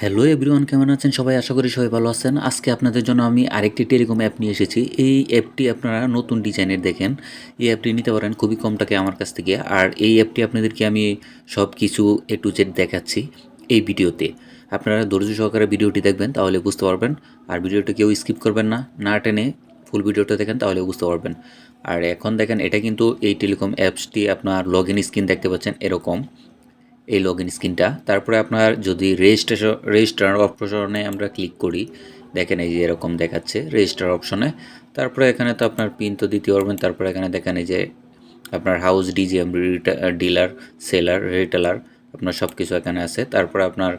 Hello everyone, কেমন আছেন সবাই? আশা করি সবাই ভালো আছেন। আজকে আপনাদের জন্য আমি আরেকটি টেলিকম অ্যাপ নিয়ে এসেছি। এই অ্যাপটি আপনারা নতুন ডিজাইনের দেখেন। এই অ্যাপটি নিতে পারেন খুবই কম টাকায় আমার কাছ থেকে। আর এই অ্যাপটি আপনাদেরকে আমি সব কিছু এ টু জেড দেখাচ্ছি এই ভিডিওতে। আপনারা ধৈর্য সহকারে ভিডিওটি দেখবেন, তাহলে বুঝতে পারবেন। আর ভিডিওটি কেউ স্কিপ করবেন না, না টেনে ফুল ভিডিওটা দেখেন, তাহলে বুঝতে পারবেন। আর এখন দেখেন, এটা কিন্তু এই টেলিকম অ্যাপসটি আপনার লগ ইন স্ক্রিন দেখতে পাচ্ছেন এরকম, এই লগ ইন স্ক্রিনটা। তারপরে আপনার যদি রেজিস্টার অপশনে আমরা ক্লিক করি, দেখেন এই যে এরকম দেখাচ্ছে রেজিস্টার অপশনে। তারপরে এখানে তো আপনার পিন তো দিতে পারবেন। তারপরে এখানে দেখেন এই যে আপনার house, DGM, dealer, seller, retailer, আপনার সব কিছু এখানে আছে। তারপরে আপনার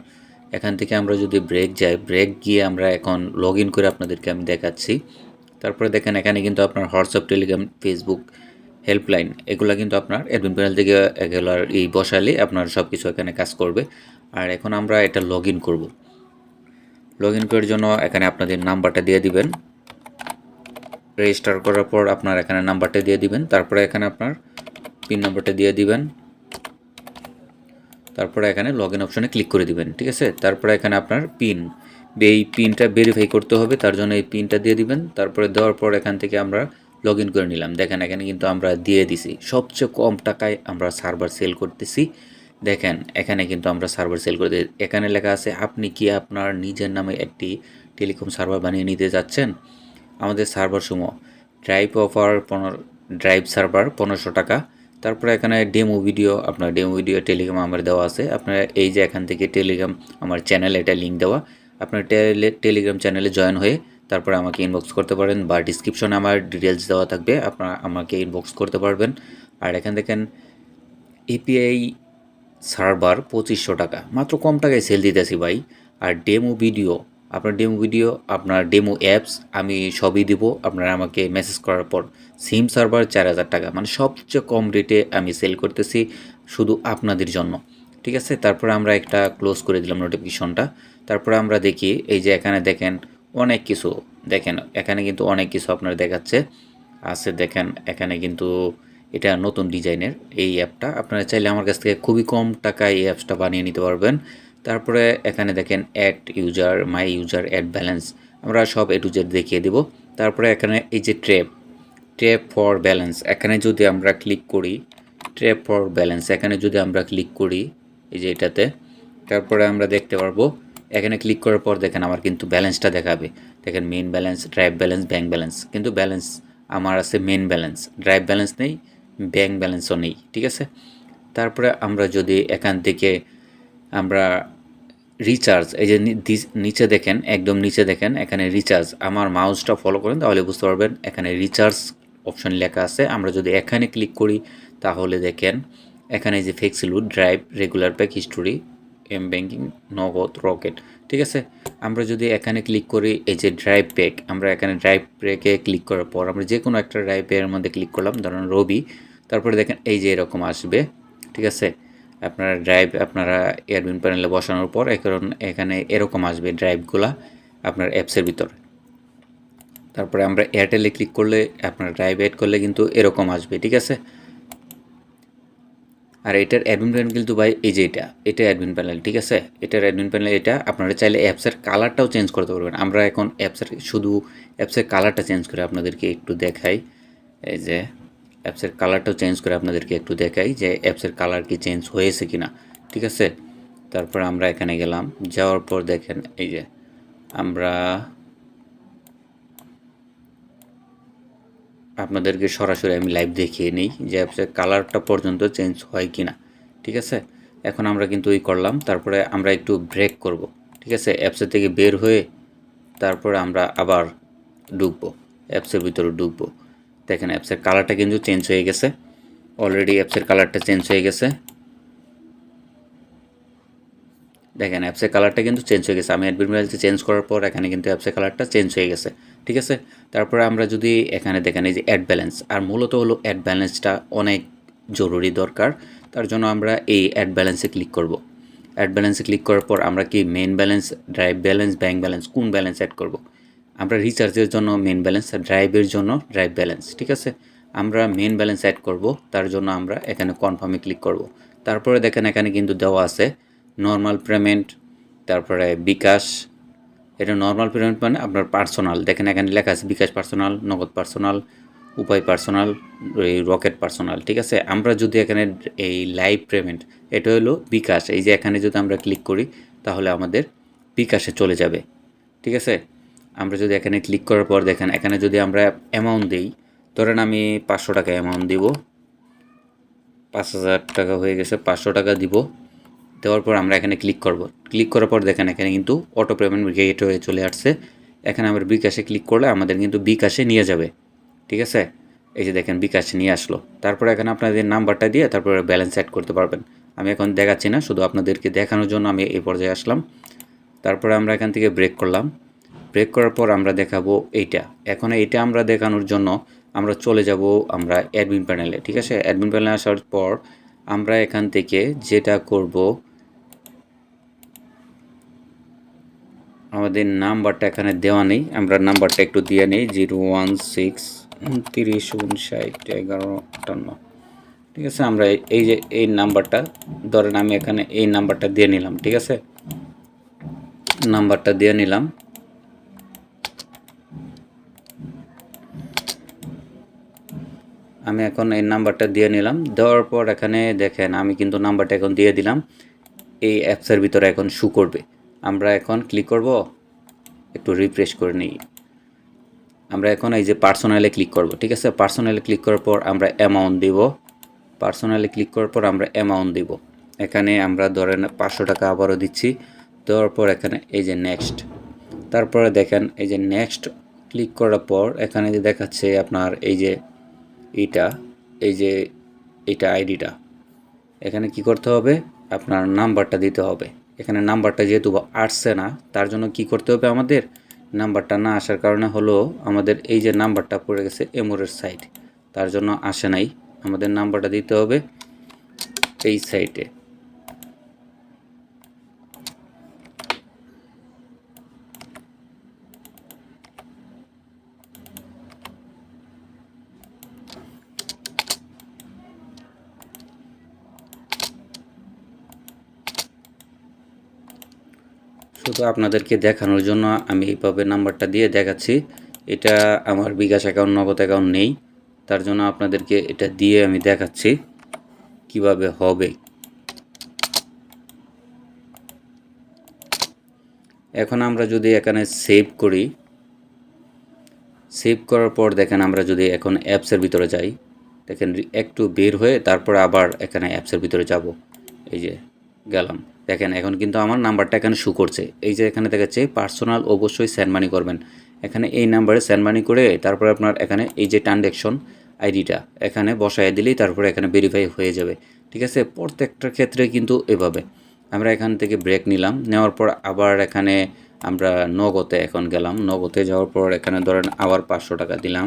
এখান থেকে আমরা যদি ব্রেক যাই, ব্রেক গিয়ে আমরা এখন লগ ইন করে আপনাদেরকে আমি দেখাচ্ছি। তারপরে দেখেন এখানে কিন্তু আপনার হোয়াটসঅ্যাপ, টেলিগ্রাম, ফেসবুক, হেল্পলাইন, এগুলো কিন্তু আপনার অ্যাডমিন প্যানেল থেকে এগুলার এই বসালে আপনার সব কিছু এখানে কাজ করবে। আর এখন আমরা এটা লগ ইন করবো। লগ ইন করার জন্য এখানে আপনাদের নাম্বারটা দিয়ে দিবেন। রেজিস্টার করার পর আপনার এখানে নাম্বারটা দিয়ে দিবেন। তারপরে এখানে আপনার পিন নাম্বারটা দিয়ে দিবেন। তারপরে এখানে লগ ইন অপশনে ক্লিক করে দিবেন, ঠিক আছে। তারপরে এখানে আপনার এই পিনটা ভেরিফাই করতে হবে, তার জন্য এই পিনটা দিয়ে দিবেন। তারপরে দেওয়ার পর এখান থেকে আমরা লগ ইন করে নিলাম। দেখেন এখানে কিন্তু আমরা দিয়ে দিছি সবচেয়ে কম টাকায় আমরা সার্ভার সেল করতেছি। দেখেন এখানে কিন্তু আমরা সার্ভার সেল করে দিই। এখানে লেখা আছে আপনি কি আপনার নিজের নামে একটি টেলিকম সার্ভার বানিয়ে নিতে যাচ্ছেন। আমাদের সার্ভার সমূহ ড্রাইভ সার্ভার 1500 টাকা। তারপরে এখানে ডেমো ভিডিও, আপনার ডেমো ভিডিও টেলিগ্রাম আমার দেওয়া আছে। আপনারা এই যে এখান থেকে টেলিগ্রাম আমার চ্যানেল, এটা লিঙ্ক দেওয়া। আপনার টেলিগ্রাম চ্যানেলে জয়েন হয়ে তারপরে আমাকে ইনবক্স করতে পারেন, বা ডিসক্রিপশনে আমার ডিটেলস দেওয়া থাকবে, আপনারা আমাকে ইনবক্স করতে পারবেন। আর এখান দেখেন এপিআই সার্ভার 2500 টাকা, মাত্র কম টাকায় সেল দিতেছি ভাই। আর ডেমো ভিডিও, আপনার ডেমো অ্যাপস আমি সবই দিব। আপনারা আমাকে মেসেজ করার পর সিম সার্ভার 4000 টাকা, মানে সবচেয়ে কম রেটে আমি সেল করতেছি শুধু আপনাদের জন্য, ঠিক আছে। তারপরে আমরা একটা ক্লোজ করে দিলাম নোটিফিকেশনটা। তারপরে আমরা দেখি এই যে এখানে দেখেন অনেক কিছু, দেখেন এখানে কিন্তু অনেক কিছু আপনার দেখাচ্ছে আছে। দেখেন এখানে কিন্তু এটা নতুন ডিজাইনের এই অ্যাপটা। আপনারা চাইলে আমার কাছ থেকে খুবই কম টাকায় এই অ্যাপসটা বানিয়ে নিতে পারবেন। তারপরে এখানে দেখেন add user, my user, add balance, আমরা সব এ টু জেড দেখিয়ে দেব। তারপরে এখানে এই যে ট্র্যাপ ফর ব্যালেন্স, এখানে যদি আমরা ক্লিক করি, ট্র্যাপ ফর ব্যালেন্স এখানে যদি আমরা ক্লিক করি এই যে এটাতে, তারপরে আমরা দেখতে পারবো এখানে ক্লিক করার পর দেখেন আমার কিন্তু ব্যালেন্সটা দেখাবে। দেখেন main balance, drive balance, bank balance, কিন্তু ব্যালেন্স আমার আছে মেইন ব্যালেন্স, ড্রাইভ ব্যালেন্স নেই, ব্যাঙ্ক ব্যালেন্সও নেই, ঠিক আছে। তারপরে আমরা যদি এখান থেকে আমরা রিচার্জ, এই যে নিচে দেখেন, একদম নিচে দেখেন এখানে রিচার্জ, আমার মাউসটা ফলো করেন তাহলে বুঝতে পারবেন। এখানে রিচার্জ অপশন লেখা আছে, আমরা যদি এখানে ক্লিক করি তাহলে দেখেন এখানে যে Flexiload, drive, regular pack, history, M banking, Nagad, Rocket, ঠিক আছে। আমরা যদি এখানে ক্লিক করি এই যে ড্রাইভ প্যাক, আমরা এখানে ড্রাইভ প্যাকে ক্লিক করার পর আমরা যে কোনো একটা ড্রাইভ প্যাকের মধ্যে ক্লিক করলাম, ধরুন রবি। তারপরে দেখেন এই যে এরকম আসবে, ঠিক আছে। আপনারা ড্রাইভ আপনারা অ্যাডমিন প্যানেলে বসানোর পর এখানে এরকম আসবে ড্রাইভগুলা আপনার অ্যাপসের ভিতরে। তারপরে আমরা এয়ারটেলে ক্লিক করলে আপনার ড্রাইভ অ্যাড করলে কিন্তু এরকম আসবে, ঠিক আছে। আর এটার অ্যাডমিন প্যানেল কিন্তু ভাই এই যে এটা অ্যাডমিন প্যানেল, ঠিক আছে। এটার অ্যাডমিন প্যানেল এটা। আপনারা চাইলে অ্যাপসের কালারটাও চেঞ্জ করতে পারবেন। আমরা এখন অ্যাপসের কালারটা চেঞ্জ করে আপনাদেরকে একটু দেখাই। এই যে অ্যাপসের কালারটাও চেঞ্জ করে আপনাদেরকে একটু দেখাই যে অ্যাপসের কালার কি চেঞ্জ হয়েছে কিনা, ঠিক আছে। তারপর আমরা এখানে গেলাম, যাওয়ার পর দেখেন এই যে আমরা আপনাদেরকে সরাসরি আমি লাইভ দেখিয়ে নিই যে অ্যাপসের কালারটা পর্যন্ত চেঞ্জ হয় কি না, ঠিক আছে। এখন আমরা কিন্তু করলাম। তারপরে আমরা একটু ব্রেক করব, ঠিক আছে। অ্যাপসের থেকে বের হয়ে তারপরে আমরা আবার ঢুকবো, অ্যাপসের ভিতরে ঢুকবো। দেখেন অ্যাপসের কালারটা কিন্তু চেঞ্জ হয়ে গেছে, অলরেডি অ্যাপসের কালারটা চেঞ্জ হয়ে গেছে। দেখেন অ্যাপসের কালারটা কিন্তু চেঞ্জ হয়ে গেছে। আমি অ্যাডমিন প্যানেলতে চেঞ্জ করার পর এখানে কিন্তু অ্যাপসের কালারটা চেঞ্জ হয়ে গেছে, ঠিক আছে। তারপরে আমরা যদি এখানে দেখেন এই যে অ্যাড ব্যালেন্স, আর মূলত হলো অ্যাড ব্যালেন্সটা অনেক জরুরি দরকার। তার জন্য আমরা এই অ্যাড ব্যালেন্সে ক্লিক করব। অ্যাড ব্যালেন্সে ক্লিক করার পর আমরা কি main balance, drive balance, bank balance, কোন ব্যালেন্স অ্যাড করব। আমরা রিচার্জের জন্য মেন ব্যালেন্স, আর ড্রাইভের জন্য ড্রাইভ ব্যালেন্স, ঠিক আছে। আমরা মেন ব্যালেন্স অ্যাড করব, তার জন্য আমরা এখানে কনফার্মে ক্লিক করব। তারপরে দেখেন এখানে কিন্তু দেওয়া আছে নর্মাল পেমেন্ট, তারপরে বিকাশ, এটা নর্মাল পেমেন্ট মানে আপনার পার্সোনাল, দেখেন এখানে লেখা আছে বিকাশ পার্সোনাল, নগদ পার্সোনাল, উপায় পার্সোনাল, এই রকেট পার্সোনাল। ঠিক আছে, আমরা যদি এখানে এই লাইভ পেমেন্ট, এটা হলো বিকাশ, এই যে এখানে যদি আমরা ক্লিক করি তাহলে আমাদের বিকাশে চলে যাবে। ঠিক আছে, আমরা যদি এখানে ক্লিক করার পর দেখেন এখানে যদি আমরা অ্যামাউন্ট দিই, ধরেন আমি 500 টাকা অ্যামাউন্ট দিব, 5000 টাকা হয়ে গেছে, 500 টাকা দিব। দেওয়ার পর আমরা এখানে ক্লিক করব, ক্লিক করার পর দেখেন এখানে কিন্তু অটো পেমেন্ট গেট হয়ে চলে আসছে। এখানে আমরা বিকাশে ক্লিক করলে আমাদের কিন্তু বিকাশে নিয়ে যাবে। ঠিক আছে, এই যে দেখেন বিকাশে নিয়ে আসলো। তারপরে এখানে আপনাদের নাম্বারটা দিয়ে তারপরে ব্যালেন্স অ্যাড করতে পারবেন। আমি এখন দেখাচ্ছি না, শুধু আপনাদেরকে দেখানোর জন্য আমি এই পর্যায়ে আসলাম। তারপরে আমরা এখান থেকে ব্রেক করলাম, ব্রেক করার পর আমরা দেখাবো এইটা। এখন এইটা আমরা দেখানোর জন্য আমরা চলে যাব আমরা অ্যাডমিন প্যানেলে। ঠিক আছে, অ্যাডমিন প্যানেলে আসার পর আমরা এখান থেকে যেটা করব, আমাদের নাম্বারটা এখানে দেওয়া নেই, আমরা নাম্বারটা একটু দিয়ে নেই 01629591158। ঠিক আছে, আমরা এই যে এই নাম্বারটা ধরেন আমি এখানে এই নাম্বারটা দিয়ে নিলাম। ঠিক আছে, নাম্বারটা দিয়ে নিলাম। আমি এখন এই নাম্বারটা দিয়ে নিলাম, দেওয়ার পর এখানে দেখেন আমি কিন্তু নাম্বারটা এখন দিয়ে দিলাম, এই অ্যাপসের ভিতরে এখন শু করবে। আমরা এখন ক্লিক করব, একটু রিফ্রেশ করে নিই। আমরা এখন এই যে পার্সোনালে ক্লিক করব। ঠিক আছে, পার্সোনালে ক্লিক করার পর আমরা অ্যামাউন্ট দিব, পার্সোনালে ক্লিক করার পর আমরা অ্যামাউন্ট দিব। এখানে আমরা ধরেন 500 টাকা আবারও দিচ্ছি, দেওয়ার পর এখানে এই যে নেক্সট, তারপরে দেখেন এই যে নেক্সট ক্লিক করার পর এখানে যে দেখাচ্ছে আপনার এই যে এইটা, এই যে এইটা আইডিটা, এখানে কি করতে হবে, আপনার নাম্বারটা দিতে হবে। এখানে নাম্বারটা যেহেতু আসছে না, তার জন্য কি করতে হবে, আমাদের নাম্বারটা না আসার কারণে হলো আমাদের এই যে নাম্বারটা পড়ে গেছে এমোরের সাইড, তার জন্য আসে নাই। আমাদের নাম্বারটা দিতে হবে এই সাইটে। শুধু আপনাদেরকে দেখানোর জন্য আমি এইভাবে নাম্বারটা দিয়ে দেখাচ্ছি। এটা আমার বিকাশ অ্যাকাউন্ট, নগদ অ্যাকাউন্ট নেই, তার জন্য আপনাদেরকে এটা দিয়ে আমি দেখাচ্ছি কিভাবে হবে। এখন আমরা যদি এখানে সেভ করি, সেভ করার পর দেখেন আমরা যদি এখন অ্যাপসের ভিতরে যাই, দেখেন একটু বের হয়ে তারপর আবার এখানে অ্যাপসের ভিতরে যাব, এই যে গেলাম। দেখেন এখন কিন্তু আমার নাম্বারটা এখানে শু করছে, এই যে এখানে দেখাচ্ছে পার্সোনাল অবশ্যই সেন্ড মানি করবেন। এখানে এই নাম্বারে সেন্ড মানি করে তারপরে আপনার এখানে এই যে ট্রানজ্যাকশন আইডিটা এখানে বসায় দিলেই তারপরে এখানে ভেরিফাই হয়ে যাবে। ঠিক আছে, প্রত্যেকটা ক্ষেত্রে কিন্তু এভাবে। আমরা এখান থেকে ব্রেক নিলাম, নেওয়ার পর আবার এখানে আমরা নগদে এখন গেলাম, নগদে যাওয়ার পর এখানে ধরেন আবার 500 টাকা দিলাম,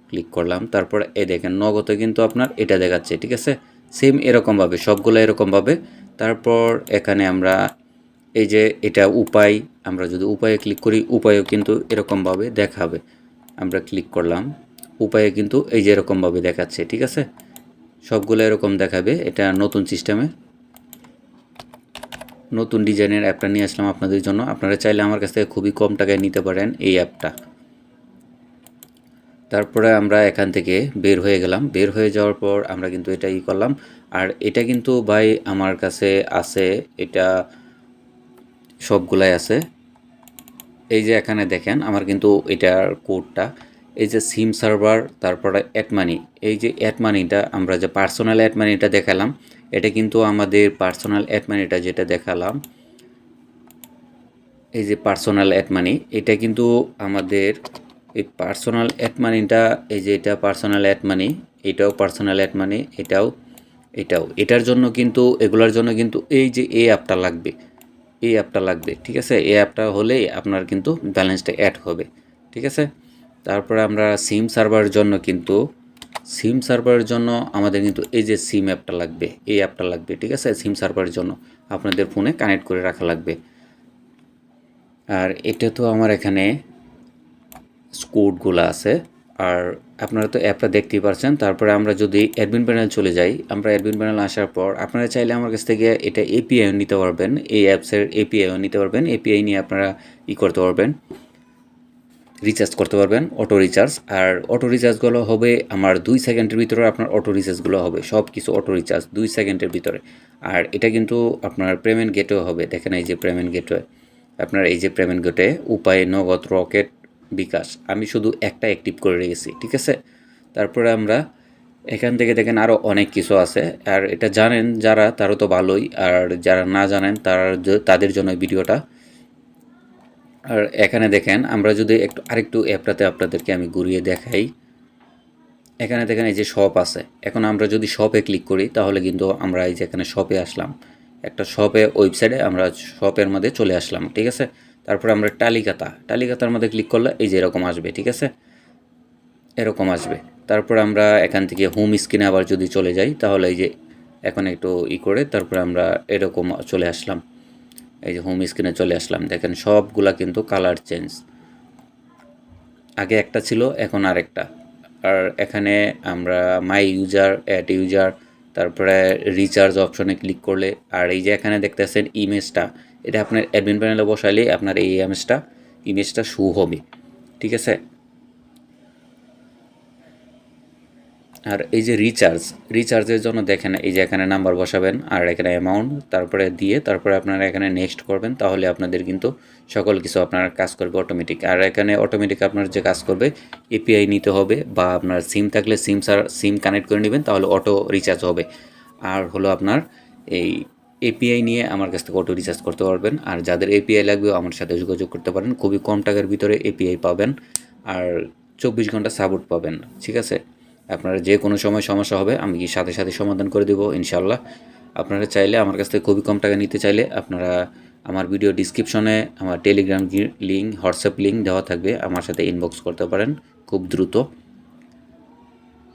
ক্লিক করলাম। তারপর এই দেখেন নগদে কিন্তু আপনার এটা দেখাচ্ছে। ঠিক আছে, সেম এরকমভাবে সবগুলো এরকমভাবে। তারপর এখানে আমরা এই যে এটা উপায়, আমরা যদি উপায়ে ক্লিক করি উপায়ও কিন্তু এরকমভাবে দেখাবে। আমরা ক্লিক করলাম, উপায়ে কিন্তু এই যে এরকমভাবে দেখাচ্ছে। ঠিক আছে, সবগুলো এরকম দেখাবে। এটা নতুন সিস্টেমে নতুন ডিজাইনের অ্যাপটা নিয়ে আসলাম আপনাদের জন্য। আপনারা চাইলে আমার কাছ থেকে খুবই কম টাকায় নিতে পারেন এই অ্যাপটা। তারপরে আমরা এখান থেকে বের হয়ে গেলাম, বের হয়ে যাওয়ার পর আমরা কিন্তু এটা করলাম। আর এটা কিন্তু ভাই আমার কাছে আছে, এটা সবগুলাই আছে। এই যে এখানে দেখেন আমার কিন্তু এটার কোডটা, এই যে সিম সার্ভার, তারপরে অ্যাড মানি, এই যে অ্যাড মানিটা আমরা যে পার্সোনাল অ্যাড মানিটা দেখালাম, এটা কিন্তু আমাদের পার্সোনাল অ্যাড মানিটা যেটা দেখালাম, এই যে পার্সোনাল অ্যাড মানি, এটা কিন্তু আমাদের এই পার্সোনাল অ্যাড মানিটা, এই যে এটা পার্সোনাল অ্যাড মানি, এটাও পার্সোনাল অ্যাড মানি, এটাও এটার জন্য কিন্তু এগুলোর জন্য কিন্তু এই যে এই অ্যাপটা লাগবে, এই অ্যাপটা লাগবে। ঠিক আছে, এই অ্যাপটা হলেই আপনার কিন্তু ব্যালেন্সটা অ্যাড হবে। ঠিক আছে, তারপরে আমরা সিম সার্ভারের জন্য কিন্তু সিম সার্ভারের জন্য আমাদের কিন্তু এই যে সিম অ্যাপটা লাগবে, এই অ্যাপটা লাগবে। ঠিক আছে, সিম সার্ভারের জন্য আপনাদের ফোনে কানেক্ট করে রাখা লাগবে। আর এটা তো আমার এখানে কোডগুলো আছে। আর আপনারা তো অ্যাপটা দেখতেই পারছেন। তারপরে আমরা যদি অ্যাডমিন প্যানেল চলে যাই, আমরা অ্যাডমিন প্যানেল আসার পর আপনারা চাইলে আমার কাছ থেকে এটা এপিআইও নিতে পারবেন, এই অ্যাপসের এপিআইও নিতে পারবেন। এপিআই নিয়ে আপনারা করতে পারবেন, রিচার্জ করতে পারবেন, অটো রিচার্জ। আর অটো রিচার্জগুলো হবে আমার 2 সেকেন্ডের ভিতরে আপনার অটো রিচার্জগুলো হবে, সব কিছু অটো রিচার্জ 2 সেকেন্ডের ভিতরে। আর এটা কিন্তু আপনার পেমেন্ট গেটওয়ে হবে, দেখেন এই যে পেমেন্ট গেটওয়ে, আপনার এই যে পেমেন্ট গেটওয়ে উপায়, নগদ, রকেট, বিকাশ, আমি শুধু একটা অ্যাক্টিভ করে রেখেছি, ঠিক আছে। তারপরে আমরা এখান থেকে দেখেন আরও অনেক কিছু আছে, আর এটা জানেন যারা তারও তো ভালোই, আর যারা না জানেন তাদের জন্য ভিডিওটা। আর এখানে দেখেন আমরা যদি আরেকটু অ্যাপটাতে আপনাদেরকে আমি ঘুরিয়ে দেখাই, এখানে দেখেন এই যে শপ আছে। এখন আমরা যদি শপে ক্লিক করি তাহলে কিন্তু আমরা এই যে এখানে শপে আসলাম, একটা শপে ওয়েবসাইটে আমরা শপের মধ্যে চলে আসলাম, ঠিক আছে। তারপরে আমরা তালিকাতার মধ্যে ক্লিক করলে এই যে এরকম আসবে, ঠিক আছে, এরকম আসবে। তারপর আমরা এখান থেকে হোম স্ক্রিনে আবার যদি চলে যাই তাহলে এই যে এখন একটু করে তারপরে আমরা এরকম চলে আসলাম, এই যে হোম স্ক্রিনে চলে আসলাম। দেখেন সবগুলা কিন্তু কালার চেঞ্জ, আগে একটা ছিল এখন আরেকটা। আর এখানে আমরা মাই ইউজার, অ্যাড ইউজার, তারপরে রিচার্জ অপশনে ক্লিক করলে, আর এই যে এখানে দেখতেছেন ইমেজটা, এটা আপনার অ্যাডমিন প্যানেলে বসাইলে আপনার এই ইমেজটা শো হবে, ঠিক আছে। আর এই যে রিচার্জের জন্য দেখেন এই যে এখানে নাম্বার বসাবেন আর এখানে অ্যামাউন্ট তারপরে দিয়ে তারপরে আপনারা এখানে নেক্সট করবেন, তাহলে আপনাদের কিন্তু সকল কিছু আপনার কাজ করবে অটোমেটিক। আর এখানে অটোমেটিক আপনার যে কাজ করবে, এপিআই নিতে হবে বা আপনার সিম থাকলে সিম কানেক্ট করে নেবেন, তাহলে অটো রিচার্জ হবে। আর হলো আপনার এই এপিআই নিয়ে আমার কাছ থেকে অটো রিচার্জ করতে পারবেন। আর যাদের এপিআই লাগবে আমার সাথে যোগাযোগ করতে পারেন, খুবই কম টাকার ভিতরে এপিআই পাবেন আর 24 ঘন্টা সাপোর্ট পাবেন, ঠিক আছে। আপনারা যে কোনো সময় সমস্যা হবে আমি সাথে সাথে সমাধান করে দেবো ইনশাল্লাহ। আপনারা চাইলে আমার কাছ থেকে খুবই কম টাকা নিতে চাইলে আপনারা আমার ভিডিও ডিসক্রিপশনে আমার টেলিগ্রাম লিঙ্ক, হোয়াটসঅ্যাপ লিঙ্ক দেওয়া থাকবে, আমার সাথে ইনবক্স করতে পারেন খুব দ্রুত।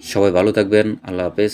সবাই ভালো থাকবেন, আল্লাহ হাফেজ।